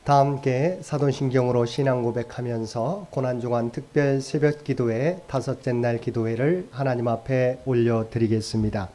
다 함께 사도신경으로 신앙 고백하면서 고난중한 특별 새벽 기도회 다섯째 날 기도회를 하나님 앞에 올려드리겠습니다.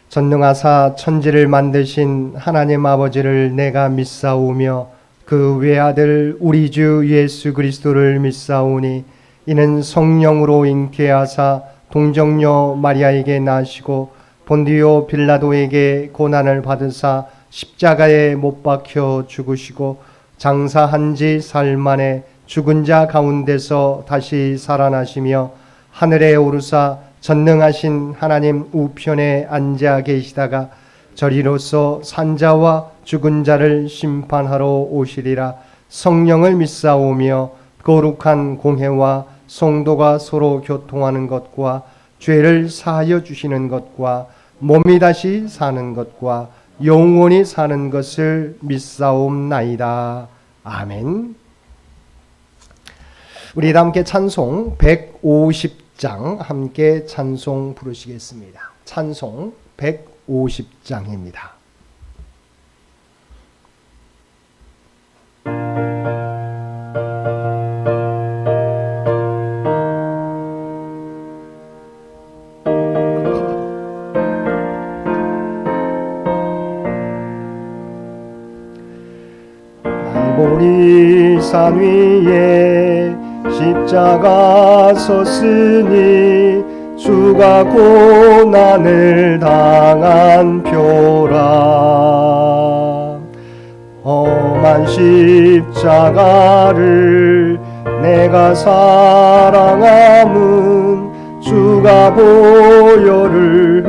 전능하사 천지를 만드신 하나님 아버지를 내가 믿사오며 그 외아들 우리 주 예수 그리스도를 믿사오니 이는 성령으로 잉태하사 동정녀 마리아에게 나시고 본디오 빌라도에게 고난을 받으사 십자가에 못 박혀 죽으시고 장사한 지 사흘 만에 죽은 자 가운데서 다시 살아나시며 하늘에 오르사 전능하신 하나님 우편에 앉아 계시다가 저리로서 산자와 죽은 자를 심판하러 오시리라. 성령을 믿사오며 거룩한 공회와 성도가 서로 교통하는 것과 죄를 사하여 주시는 것과 몸이 다시 사는 것과 영원히 사는 것을 믿사옵나이다. 아멘. 우리 함께 찬송 150장 함께 찬송 부르시겠습니다. 찬송 150장입니다. 산 위에 십자가 섰으니 주가 고난을 당한 표라. 험한 십자가를 내가 사랑함은 주가 보혈을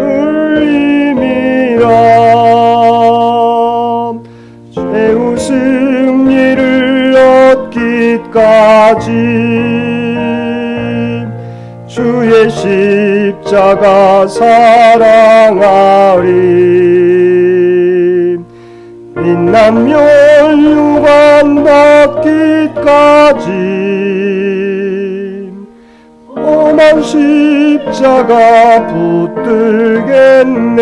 흘림이라. 최후 승리를 얻기까지 주의 십자가 사랑하리. 빛난 멸류관 받기까지 험한 십자가 붙들겠네.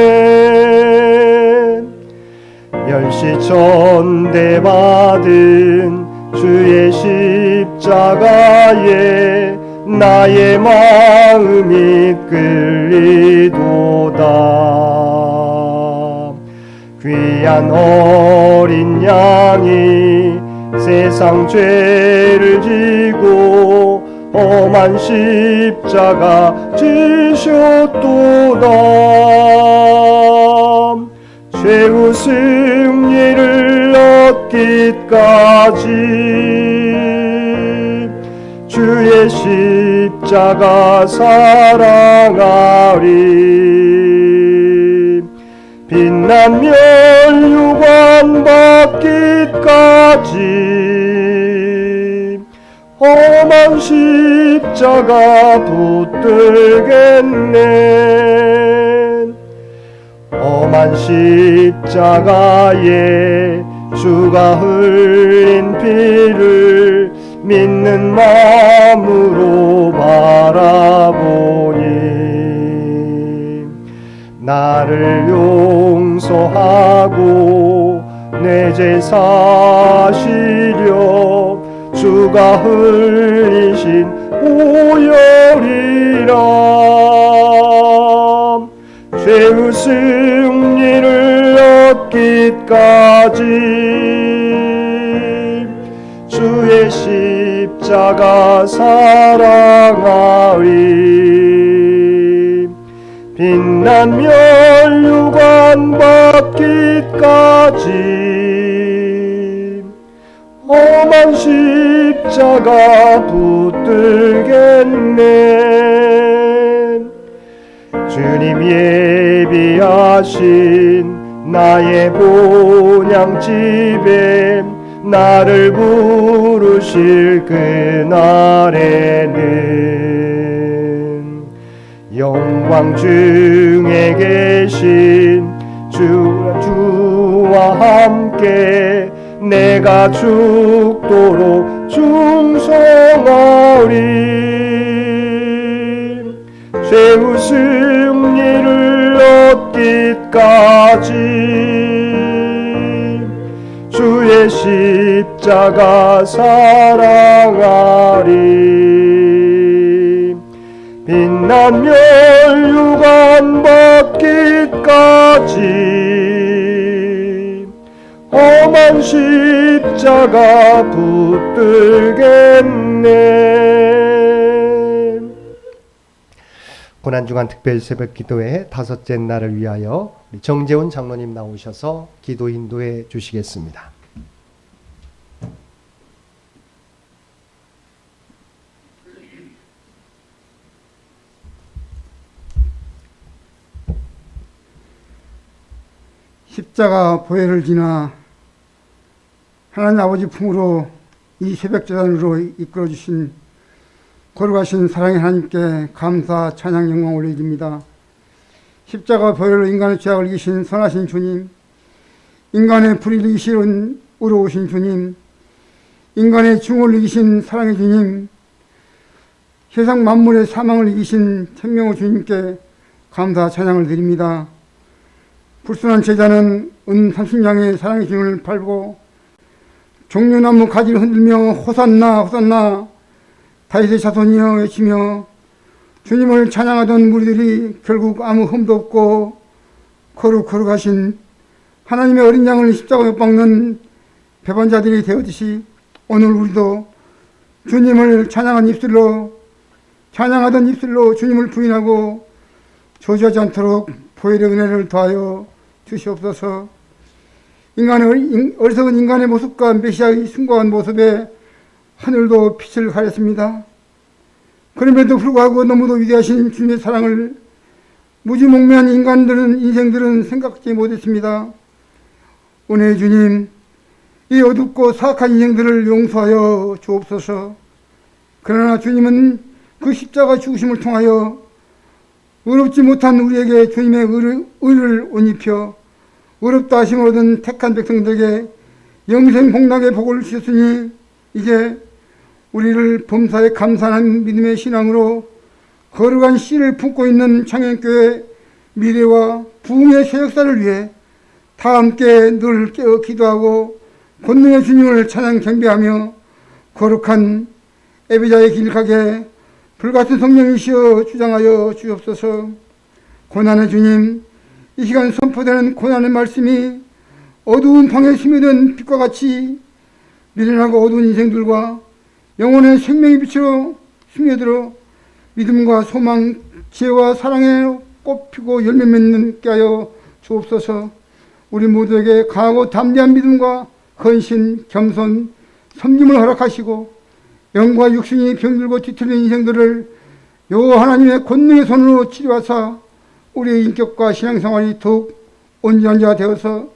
멸시천대 받은 주의 십자가에 나의 마음이 끌리도다. 귀한 어린 양이 세상 죄를 지고 험한 십자가 지셨도다. 최후 승리를 얻기까지 주의 십자가 사랑하리. 빛난 멸류관 받기까지 험한 십자가 붙들겠네. 험한 십자가에 주가 흘린 피를 믿는 마음으로 바라보니 나를 용서하고 내 죄 사시려 주가 흘리신 보혈이라. 최후 승리를 얻기까지 주의 십자가 사랑하리. 빛난 멸류관 받기까지 험한 십자가 붙들겠네. 주님 예비하신 나의 본향집에 나를 부르실 그날에는 영광 중에 계신 주와 함께 내가 죽도록 충성하리. 최후 승리를 얻기까지 주의 신 십자가 사랑하리. 빛나며 유관 받기까지 험한 십자가 붙들겠네. 고난주간 특별 새벽 기도회 다섯째 날을 위하여 정재훈 장로님 나오셔서 기도 인도해 주시겠습니다. 십자가 보혈을 지나 하나님 아버지 품으로 이 새벽 제단으로 이끌어 주신 거룩하신 사랑의 하나님께 감사 찬양 영광 올려드립니다. 십자가 보혈로 인간의 죄악을 이기신 선하신 주님, 인간의 불의를 이기신 의로우신 주님, 인간의 중을 이기신 사랑의 주님, 세상 만물의 사망을 이기신 생명의 주님께 감사 찬양을 드립니다. 불순한 제자는 은 30양의 사랑의 주님을 밟고 종려나무 가지를 흔들며 호산나 호산나 다윗의 자손이여 외치며 주님을 찬양하던 무리들이 결국 아무 흠도 없고 거룩하신 하나님의 어린 양을 십자가에 못 박는 배반자들이 되었듯이 오늘 우리도 주님을 찬양하던 입술로 주님을 부인하고 저주하지 않도록 보혈의 은혜를 더하여 주시옵소서. 어리석은 인간의 모습과 메시아의 숭고한 모습에 하늘도 빛을 가렸습니다. 그럼에도 불구하고 너무도 위대하신 주님의 사랑을 무지몽매한 인생들은 생각지 못했습니다. 은혜의 주님, 이 어둡고 사악한 인생들을 용서하여 주옵소서. 그러나 주님은 그 십자가 죽으심을 통하여 의롭지 못한 우리에게 주님의 의를 옷 입혀 의롭다 하심을 얻은 택한 백성들에게 영생 복락의 복을 주셨으니 이제 우리를 범사에 감사하는 믿음의 신앙으로 거룩한 씨를 품고 있는 창현교회 미래와 부흥의 새 역사를 위해 다 함께 늘 깨어 기도하고 권능의 주님을 찬양 경배하며 거룩한 예배자의 길 가게 불같은 성령이시여 주장하여 주옵소서. 고난의 주님, 이 시간 선포되는 고난의 말씀이 어두운 방에 스며든 빛과 같이 미련하고 어두운 인생들과 영혼의 생명의 빛으로 스며들어 믿음과 소망, 지혜와 사랑에 꽃피고 열매 맺는 하여 주옵소서. 우리 모두에게 강하고 담대한 믿음과 헌신, 겸손, 섬김을 허락하시고 영과 육신이 병들고 뒤틀린 인생들을 요 하나님의 권능의 손으로 치료하사 우리의 인격과 신앙생활이 더욱 온전한 자 되어서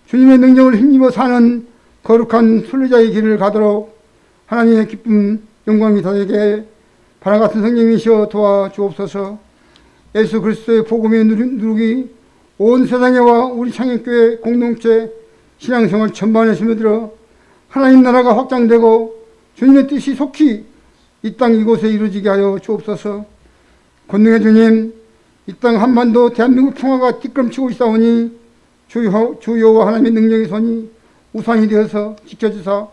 주님의 능력을 힘입어 사는 거룩한 순례자의 길을 가도록 하나님의 기쁨, 영광이 다되게 바람 같은 성령이시여 도와주옵소서. 예수 그리스도의 복음의 누룩이 온 세상에와 우리 창현교회 공동체 신앙생활 전반에 스며들어 하나님 나라가 확장되고 주님의 뜻이 속히 이 땅 이곳에 이루어지게 하여 주옵소서. 권능의 주님, 이 땅 한반도 대한민국 평화가 뒷걸음치고 있사오니 주여와 하나님의 능력의 손이 우산이 되어서 지켜주사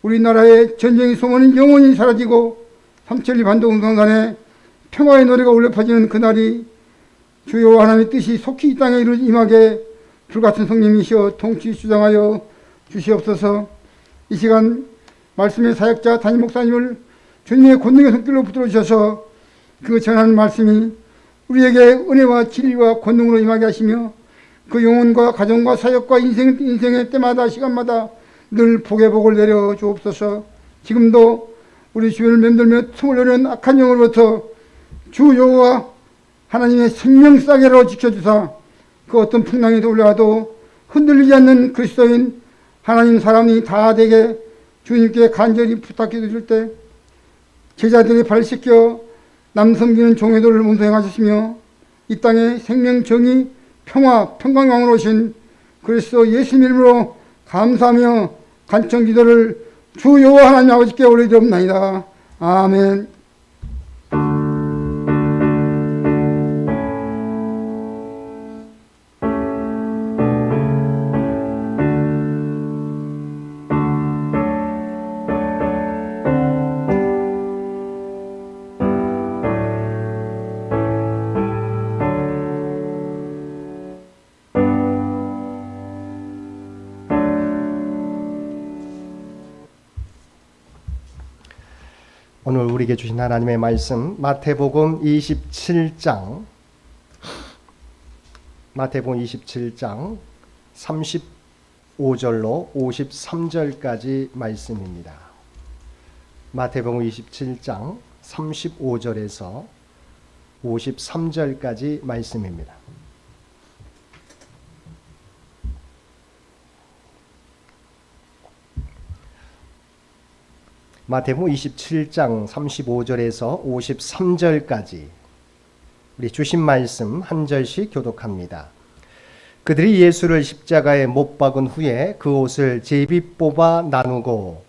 우리나라의 전쟁의 소문이 영원히 사라지고 삼천리 반도운동간에 평화의 노래가 울려 퍼지는 그날이 주여와 하나님의 뜻이 속히 이 땅에 임하게 불같은 성령이시여 통치 주장하여 주시옵소서. 이 시간 말씀의 사역자 담임 목사님을 주님의 권능의 손길로 붙들어 주셔서 그 전하는 말씀이 우리에게 은혜와 진리와 권능으로 임하게 하시며 그 영혼과 가정과 사역과 인생의 때마다 시간마다 늘 복의 복을 내려 주옵소서. 지금도 우리 주변을 맴돌며 숨을 내는 악한 영으로부터 주 여호와 하나님의 생명싸개로 지켜주사 그 어떤 풍랑이 올라와도 흔들리지 않는 그리스도인 하나님 사람이 다 되게 주님께 간절히 부탁해 드릴 때 제자들이 발 씻겨 남 섬기는 종회도를 운행하셨으며 이 땅에 생명, 정의, 평화, 평강왕으로 오신 그리스도 예수님 이름으로 감사하며 간청 기도를 주 여호와 하나님 아버지께 올려드리옵나이다. 아멘. 오늘 우리에게 주신 하나님의 말씀 마태복음 27장 35절로 53절까지 말씀입니다. 마태복음 27장 35절에서 53절까지 말씀입니다. 마태복음 27장 35절에서 53절까지 우리 주신 말씀 한 절씩 교독합니다. 그들이 예수를 십자가에 못 박은 후에 그 옷을 제비 뽑아 나누고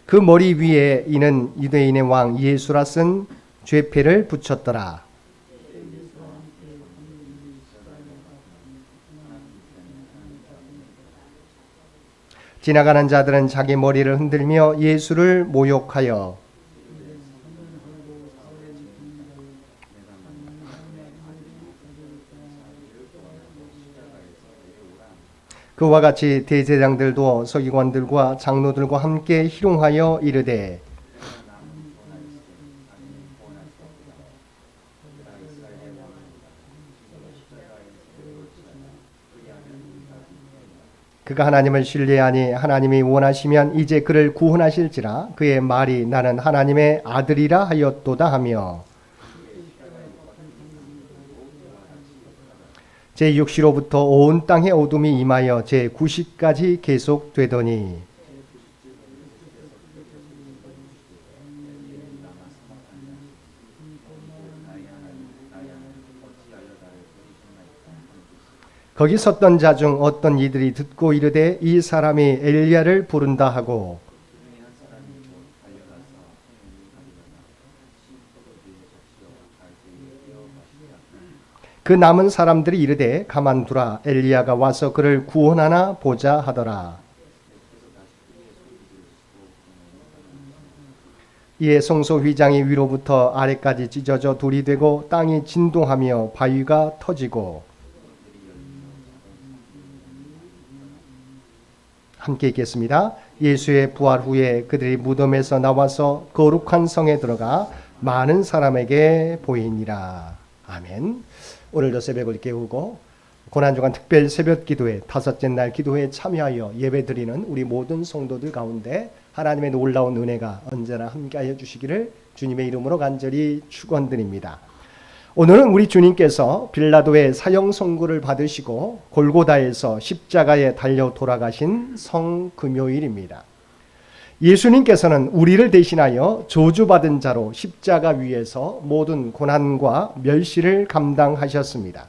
그 머리 위에 이는 유대인의 왕 예수라 쓴 죄패를 붙였더라. 지나가는 자들은 자기 머리를 흔들며 예수를 모욕하여 그와 같이 대제장들도 서기관들과 장로들과 함께 희롱하여 이르되 그가 하나님을 신뢰하니 하나님이 원하시면 이제 그를 구원하실지라 그의 말이 나는 하나님의 아들이라 하였도다 하며 제6시로부터 온 땅에 어둠이 임하여 제9시까지 계속되더니 거기 섰던 자 중 어떤 이들이 듣고 이르되 이 사람이 엘리야를 부른다 하고 그 남은 사람들이 이르되 가만두라 엘리야가 와서 그를 구원하나 보자 하더라. 이에 성소 휘장이 위로부터 아래까지 찢어져 돌이 되고 땅이 진동하며 바위가 터지고 함께 읽겠습니다. 예수의 부활 후에 그들이 무덤에서 나와서 거룩한 성에 들어가 많은 사람에게 보이니라. 아멘. 오늘도 새벽을 깨우고 고난주간 특별 새벽 기도회 다섯째 날 기도회에 참여하여 예배드리는 우리 모든 성도들 가운데 하나님의 놀라운 은혜가 언제나 함께하여 주시기를 주님의 이름으로 간절히 축원드립니다. 오늘은 우리 주님께서 빌라도의 사형 선고를 받으시고 골고다에서 십자가에 달려 돌아가신 성금요일입니다. 예수님께서는 우리를 대신하여 저주받은 자로 십자가 위에서 모든 고난과 멸시를 감당하셨습니다.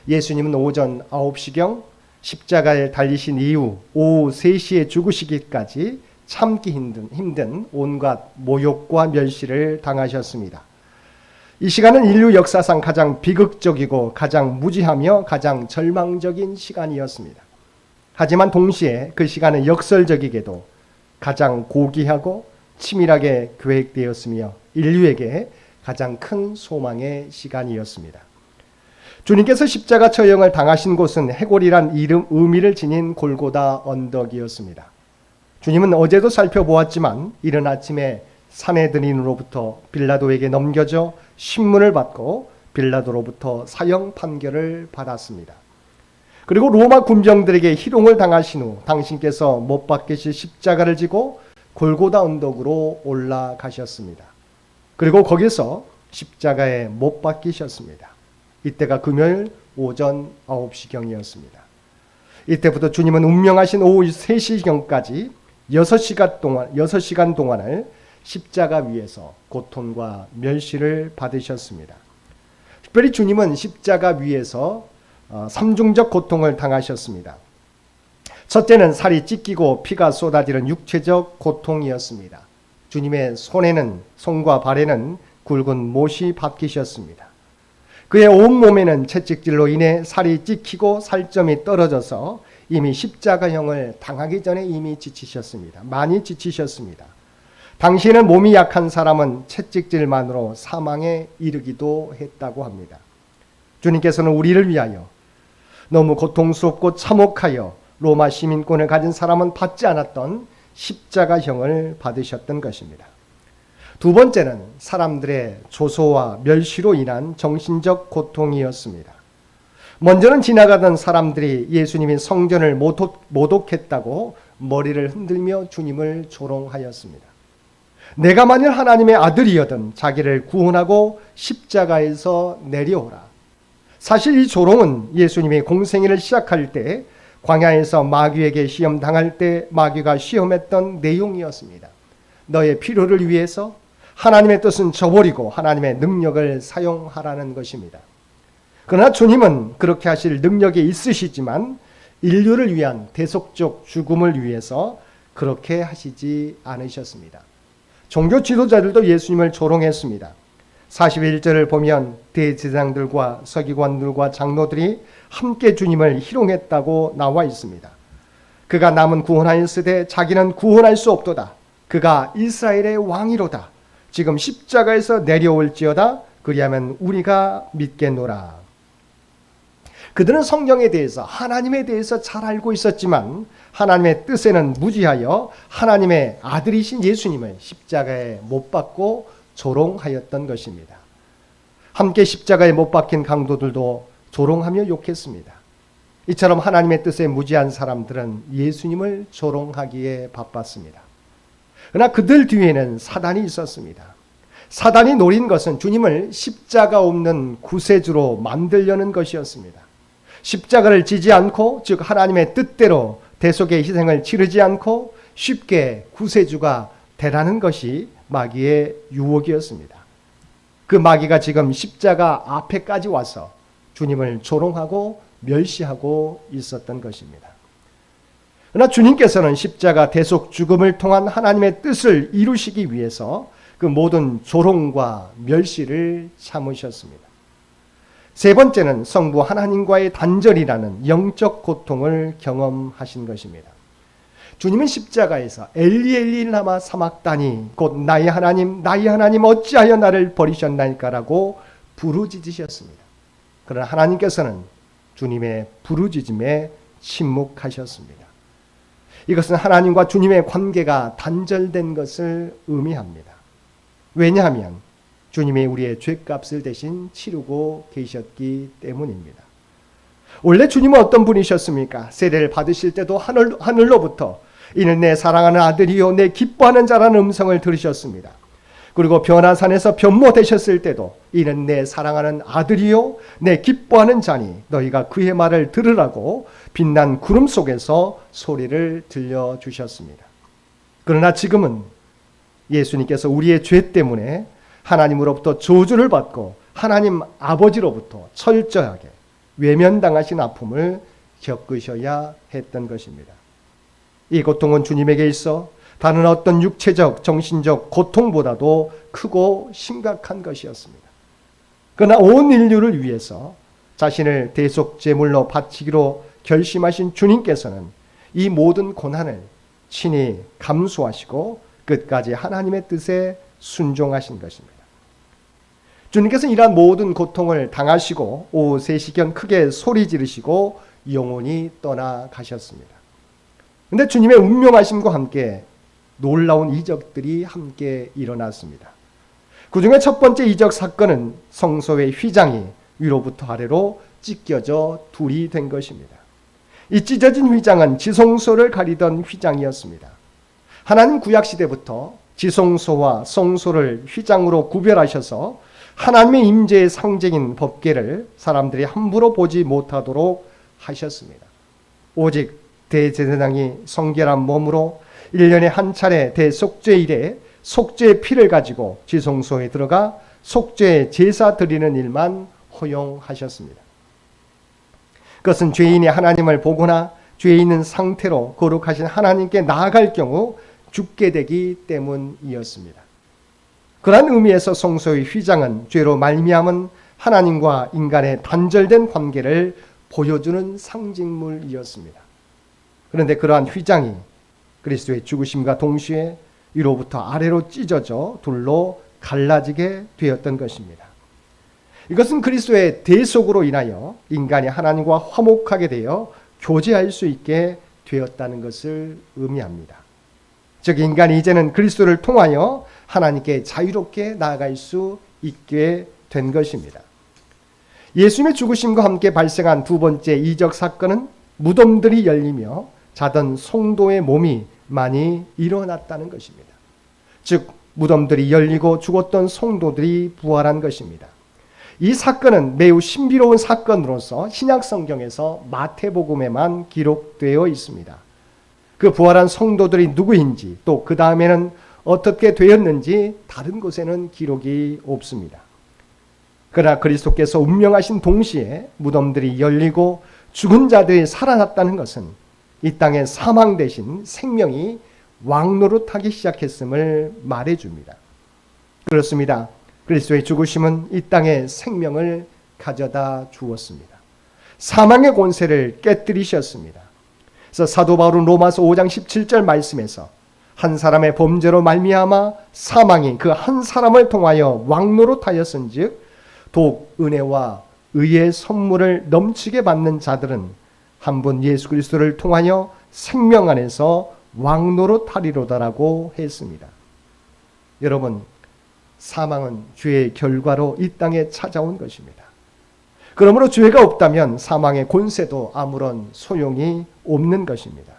예수님은 오전 9시경 십자가에 달리신 이후 오후 3시에 죽으시기까지 참기 힘든 온갖 모욕과 멸시를 당하셨습니다. 이 시간은 인류 역사상 가장 비극적이고 가장 무지하며 가장 절망적인 시간이었습니다. 하지만 동시에 그 시간은 역설적이게도 가장 고귀하고 치밀하게 계획되었으며 인류에게 가장 큰 소망의 시간이었습니다. 주님께서 십자가 처형을 당하신 곳은 해골이란 의미를 지닌 골고다 언덕이었습니다. 주님은 어제도 살펴보았지만 이른 아침에 산헤드린으로부터 빌라도에게 넘겨져 신문을 받고 빌라도로부터 사형 판결을 받았습니다. 그리고 로마 군병들에게 희롱을 당하신 후 당신께서 못 박히실 십자가를 지고 골고다 언덕으로 올라가셨습니다. 그리고 거기서 십자가에 못 박히셨습니다. 이때가 금요일 오전 9시경이었습니다. 이때부터 주님은 운명하신 오후 3시경까지 6시간 동안을 십자가 위에서 고통과 멸시를 받으셨습니다. 특별히 주님은 십자가 위에서 3중적 고통을 당하셨습니다. 첫째는 살이 찢기고 피가 쏟아지는 육체적 고통이었습니다. 주님의 손과 발에는 굵은 못이 박히셨습니다. 그의 온몸에는 채찍질로 인해 살이 찢기고 살점이 떨어져서 이미 십자가형을 당하기 전에 이미 지치셨습니다. 많이 지치셨습니다. 당시에는 몸이 약한 사람은 채찍질만으로 사망에 이르기도 했다고 합니다. 주님께서는 우리를 위하여 너무 고통스럽고 참혹하여 로마 시민권을 가진 사람은 받지 않았던 십자가형을 받으셨던 것입니다. 두 번째는 사람들의 조소와 멸시로 인한 정신적 고통이었습니다. 먼저는 지나가던 사람들이 예수님이 성전을 모독했다고 머리를 흔들며 주님을 조롱하였습니다. 내가 만일 하나님의 아들이여든 자기를 구원하고 십자가에서 내려오라. 사실 이 조롱은 예수님이 공생애를 시작할 때 광야에서 마귀에게 시험당할 때 마귀가 시험했던 내용이었습니다. 너의 필요를 위해서 하나님의 뜻은 저버리고 하나님의 능력을 사용하라는 것입니다. 그러나 주님은 그렇게 하실 능력이 있으시지만 인류를 위한 대속적 죽음을 위해서 그렇게 하시지 않으셨습니다. 종교 지도자들도 예수님을 조롱했습니다. 41절을 보면 대제사장들과 서기관들과 장로들이 함께 주님을 희롱했다고 나와 있습니다. 그가 남은 구원하였으되 자기는 구원할 수 없도다. 그가 이스라엘의 왕이로다. 지금 십자가에서 내려올지어다. 그리하면 우리가 믿겠노라. 그들은 성경에 대해서 하나님에 대해서 잘 알고 있었지만 하나님의 뜻에는 무지하여 하나님의 아들이신 예수님을 십자가에 못 박고 조롱하였던 것입니다. 함께 십자가에 못 박힌 강도들도 조롱하며 욕했습니다. 이처럼 하나님의 뜻에 무지한 사람들은 예수님을 조롱하기에 바빴습니다. 그러나 그들 뒤에는 사단이 있었습니다. 사단이 노린 것은 주님을 십자가 없는 구세주로 만들려는 것이었습니다. 십자가를 지지 않고, 즉 하나님의 뜻대로 대속의 희생을 치르지 않고 쉽게 구세주가 되라는 것이 마귀의 유혹이었습니다. 그 마귀가 지금 십자가 앞에까지 와서 주님을 조롱하고 멸시하고 있었던 것입니다. 그러나 주님께서는 십자가 대속 죽음을 통한 하나님의 뜻을 이루시기 위해서 그 모든 조롱과 멸시를 참으셨습니다. 세 번째는 성부 하나님과의 단절이라는 영적 고통을 경험하신 것입니다. 주님은 십자가에서 엘리 엘리 라마 사막다니 곧 나의 하나님 어찌하여 나를 버리셨나이까라고 부르짖으셨습니다. 그러나 하나님께서는 주님의 부르짖음에 침묵하셨습니다. 이것은 하나님과 주님의 관계가 단절된 것을 의미합니다. 왜냐하면 주님이 우리의 죄값을 대신 치르고 계셨기 때문입니다. 원래 주님은 어떤 분이셨습니까? 세례를 받으실 때도 하늘로부터 이는 내 사랑하는 아들이요 내 기뻐하는 자라는 음성을 들으셨습니다. 그리고 변화산에서 변모되셨을 때도 이는 내 사랑하는 아들이요 내 기뻐하는 자니 너희가 그의 말을 들으라고 빛난 구름 속에서 소리를 들려주셨습니다. 그러나 지금은 예수님께서 우리의 죄 때문에 하나님으로부터 저주를 받고 하나님 아버지로부터 철저하게 외면당하신 아픔을 겪으셔야 했던 것입니다. 이 고통은 주님에게 있어 다른 어떤 육체적, 정신적 고통보다도 크고 심각한 것이었습니다. 그러나 온 인류를 위해서 자신을 대속 제물로 바치기로 결심하신 주님께서는 이 모든 고난을 친히 감수하시고 끝까지 하나님의 뜻에 순종하신 것입니다. 주님께서는 이러한 모든 고통을 당하시고 오후 3시경 크게 소리 지르시고 영원히 떠나가셨습니다. 그런데 주님의 운명하심과 함께 놀라운 이적들이 함께 일어났습니다. 그 중에 첫 번째 이적 사건은 성소의 휘장이 위로부터 아래로 찢겨져 둘이 된 것입니다. 이 찢어진 휘장은 지성소를 가리던 휘장이었습니다. 하나님 구약시대부터 지성소와 성소를 휘장으로 구별하셔서 하나님의 임재의 상징인 법궤를 사람들이 함부로 보지 못하도록 하셨습니다. 오직 대제사장이 성결한 몸으로 1년에 한 차례 대속죄일에 속죄의 피를 가지고 지성소에 들어가 속죄의 제사 드리는 일만 허용하셨습니다. 그것은 죄인이 하나님을 보거나 죄 있는 상태로 거룩하신 하나님께 나아갈 경우 죽게 되기 때문이었습니다. 그러한 의미에서 성소의 휘장은 죄로 말미암은 하나님과 인간의 단절된 관계를 보여주는 상징물이었습니다. 그런데 그러한 휘장이 그리스도의 죽으심과 동시에 위로부터 아래로 찢어져 둘로 갈라지게 되었던 것입니다. 이것은 그리스도의 대속으로 인하여 인간이 하나님과 화목하게 되어 교제할 수 있게 되었다는 것을 의미합니다. 즉 인간이 이제는 그리스도를 통하여 하나님께 자유롭게 나아갈 수 있게 된 것입니다. 예수님의 죽으심과 함께 발생한 두 번째 이적 사건은 무덤들이 열리며 자던 성도의 몸이 많이 일어났다는 것입니다. 즉 무덤들이 열리고 죽었던 성도들이 부활한 것입니다. 이 사건은 매우 신비로운 사건으로서 신약 성경에서 마태복음에만 기록되어 있습니다. 그 부활한 성도들이 누구인지 또 그 다음에는 어떻게 되었는지 다른 곳에는 기록이 없습니다. 그러나 그리스도께서 운명하신 동시에 무덤들이 열리고 죽은 자들이 살아났다는 것은 이 땅에 사망 대신 생명이 왕노릇하기 시작했음을 말해줍니다. 그렇습니다. 그리스도의 죽으심은 이 땅에 생명을 가져다 주었습니다. 사망의 권세를 깨뜨리셨습니다. 그래서 사도 바울은 로마서 5장 17절 말씀에서 한 사람의 범죄로 말미암아 사망이 그 한 사람을 통하여 왕노릇하였은즉 또 은혜와 의의 선물을 넘치게 받는 자들은 한 분 예수 그리스도를 통하여 생명 안에서 왕노릇하리로다라고 했습니다. 여러분, 사망은 죄의 결과로 이 땅에 찾아온 것입니다. 그러므로 죄가 없다면 사망의 권세도 아무런 소용이 없는 것입니다.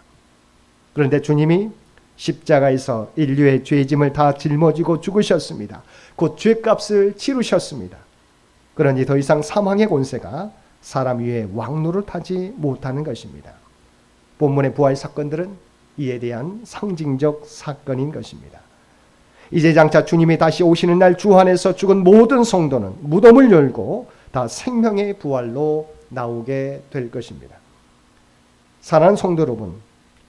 그런데 주님이 십자가에서 인류의 죄짐을 다 짊어지고 죽으셨습니다. 곧 죄값을 치르셨습니다. 그러니 더 이상 사망의 권세가 사람 위에 왕노릇하지 못하는 것입니다. 본문의 부활 사건들은 이에 대한 상징적 사건인 것입니다. 이제 장차 주님이 다시 오시는 날 주 안에서 죽은 모든 성도는 무덤을 열고 다 생명의 부활로 나오게 될 것입니다. 사랑하는 성도 여러분,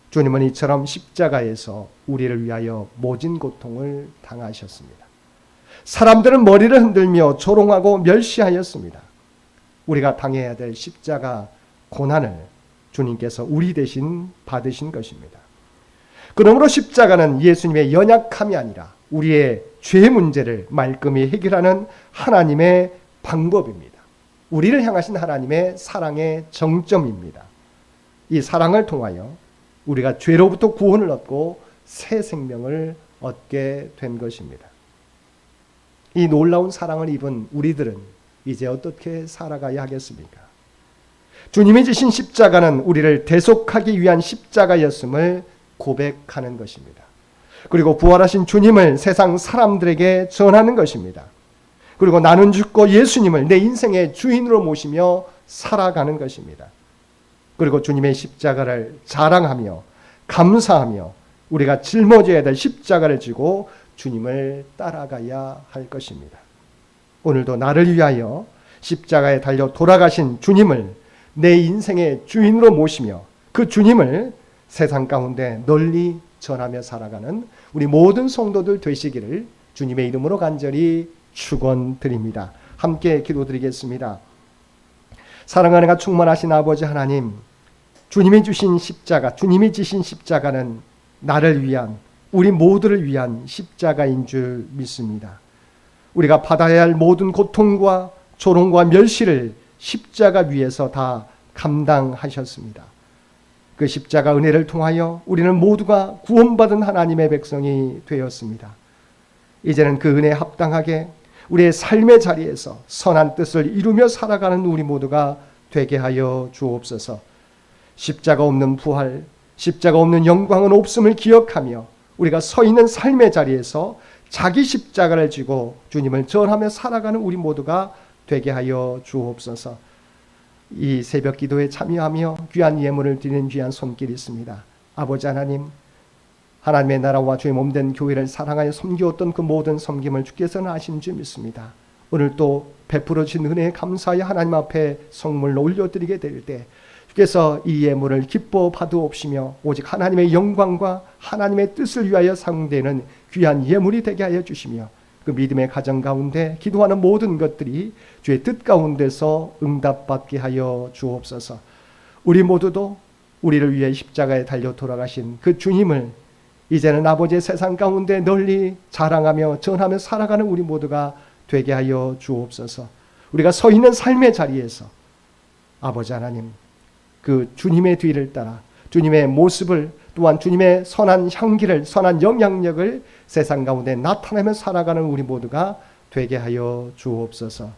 주님은 이처럼 십자가에서 우리를 위하여 모진 고통을 당하셨습니다. 사람들은 머리를 흔들며 조롱하고 멸시하였습니다. 우리가 당해야 될 십자가 고난을 주님께서 우리 대신 받으신 것입니다. 그러므로 십자가는 예수님의 연약함이 아니라 우리의 죄 문제를 말끔히 해결하는 하나님의 방법입니다. 우리를 향하신 하나님의 사랑의 정점입니다. 이 사랑을 통하여 우리가 죄로부터 구원을 얻고 새 생명을 얻게 된 것입니다. 이 놀라운 사랑을 입은 우리들은 이제 어떻게 살아가야 하겠습니까? 주님이 지신 십자가는 우리를 대속하기 위한 십자가였음을 고백하는 것입니다. 그리고 부활하신 주님을 세상 사람들에게 전하는 것입니다. 그리고 나는 죽고 예수님을 내 인생의 주인으로 모시며 살아가는 것입니다. 그리고 주님의 십자가를 자랑하며 감사하며 우리가 짊어져야 될 십자가를 지고 주님을 따라가야 할 것입니다. 오늘도 나를 위하여 십자가에 달려 돌아가신 주님을 내 인생의 주인으로 모시며 그 주님을 세상 가운데 널리 전하며 살아가는 우리 모든 성도들 되시기를 주님의 이름으로 간절히 축원드립니다. 함께 기도드리겠습니다. 사랑하는 가 충만하신 아버지 하나님, 주님이 주신 십자가, 주님이 지신 십자가는 나를 위한, 우리 모두를 위한 십자가인 줄 믿습니다. 우리가 받아야 할 모든 고통과 조롱과 멸시를 십자가 위에서 다 감당하셨습니다. 그 십자가 은혜를 통하여 우리는 모두가 구원받은 하나님의 백성이 되었습니다. 이제는 그 은혜에 합당하게 우리의 삶의 자리에서 선한 뜻을 이루며 살아가는 우리 모두가 되게 하여 주옵소서. 십자가 없는 부활, 십자가 없는 영광은 없음을 기억하며 우리가 서 있는 삶의 자리에서 자기 십자가를 지고 주님을 전하며 살아가는 우리 모두가 되게 하여 주옵소서. 이 새벽 기도에 참여하며 귀한 예물을 드리는 귀한 손길이 있습니다. 아버지 하나님, 하나님의 나라와 주의 몸된 교회를 사랑하여 섬기었던 그 모든 섬김을 주께서는 아시는 줄 믿습니다. 오늘 또 베풀어 주신 은혜에 감사하여 하나님 앞에 성물로 올려드리게 될 때 주께서 이 예물을 기뻐 받으옵시며 오직 하나님의 영광과 하나님의 뜻을 위하여 사용되는 귀한 예물이 되게 하여 주시며 그 믿음의 가정 가운데 기도하는 모든 것들이 주의 뜻 가운데서 응답받게 하여 주옵소서. 우리 모두도 우리를 위해 십자가에 달려 돌아가신 그 주님을 이제는 아버지의 세상 가운데 널리 자랑하며 전하며 살아가는 우리 모두가 되게 하여 주옵소서. 우리가 서 있는 삶의 자리에서 아버지 하나님, 그 주님의 뒤를 따라 주님의 모습을 또한 주님의 선한 향기를 선한 영향력을 세상 가운데 나타내며 살아가는 우리 모두가 되게 하여 주옵소서.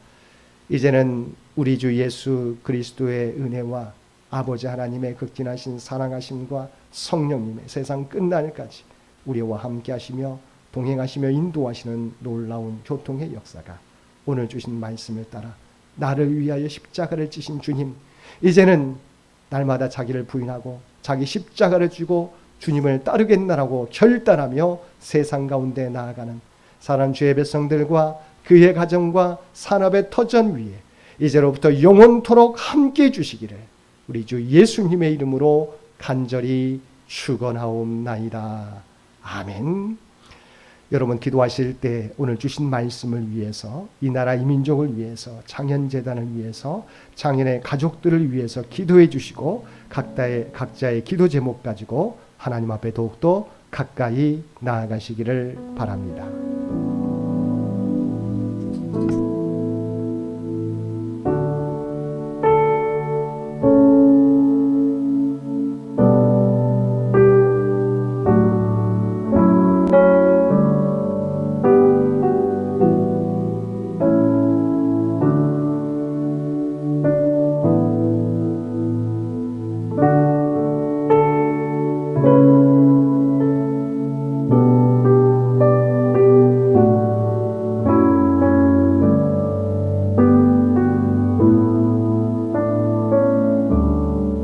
이제는 우리 주 예수 그리스도의 은혜와 아버지 하나님의 극진하신 사랑하심과 성령님의 세상 끝날까지 우리와 함께 하시며 동행하시며 인도하시는 놀라운 교통의 역사가 오늘 주신 말씀을 따라 나를 위하여 십자가를 지신 주님, 이제는 날마다 자기를 부인하고 자기 십자가를 쥐고 주님을 따르겠나라고 결단하며 세상 가운데 나아가는 사람 주의 백성들과 그의 가정과 산업의 터전 위에 이제로부터 영원토록 함께 해주시기를 우리 주 예수님의 이름으로 간절히 축원하옵나이다. 아멘. 여러분 기도하실 때 오늘 주신 말씀을 위해서, 이 나라 이 민족을 위해서, 장현재단을 위해서, 장현의 가족들을 위해서 기도해 주시고 각자의 기도 제목 가지고 하나님 앞에 더욱더 가까이 나아가시기를 바랍니다.